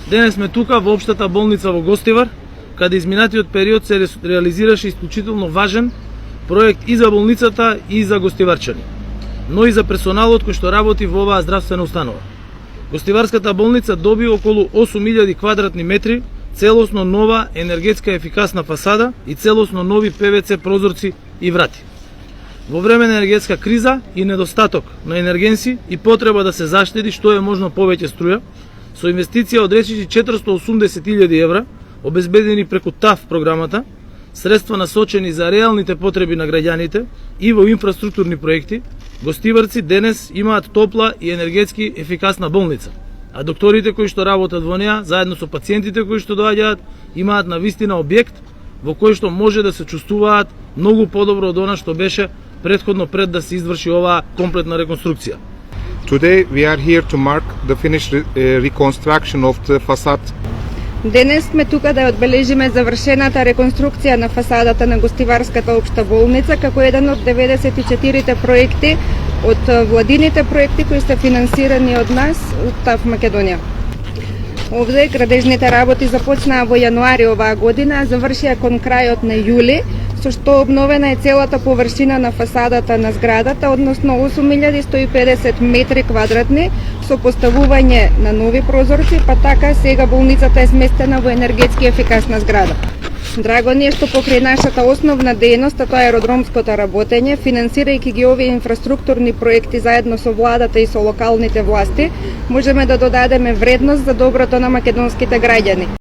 Денес сме тука во општата болница во Гостивар, каде изминатиот период се реализираше исклучително важен проект и за болницата и за гостиварчани, но и за персоналот кој што работи во оваа здравствена установа. Гостиварската болница доби околу 8000 квадратни метри целосно нова енергетска ефикасна фасада и целосно нови ПВЦ прозорци и врати. Во време на енергетска криза и недостаток на енергенси и потреба да се заштеди што е можно повеќе струја, со инвестиција од речиси 480.000 евра, обезбедени преку ТАФ програмата, средства насочени за реалните потреби на граѓаните и во инфраструктурни проекти, гостиварци денес имаат топла и енергетски ефикасна болница, а докторите кои што работат во неа, заедно со пациентите кои што доаѓаат, имаат навистина објект во кој што може да се чувствуваат многу подобро од она што беше предходно пред да се изврши оваа комплетна реконструкција. Today we are here to mark the finished reconstruction of the facade. Денес сме тука да одбележиме завршената реконструкција на фасадата на Гостиварската општа болница како еден од 94 проекти од владините проекти кои се финансирани од нас, од ТАФ Македонија. Овде градежните работи започнаа во јануари оваа година, а завршија кон крајот на јули, со што обновена е целата површина на фасадата на зградата, односно 8150 метри квадратни, со поставување на нови прозорци, па така сега болницата е сместена во енергетски ефикасна зграда. Драго ни е што покрај нашата основна дејност, а тоа е аеродромското работење, финансирајќи ги овие инфраструктурни проекти заедно со владата и со локалните власти, можеме да додадеме вредност за доброто на македонските граѓани.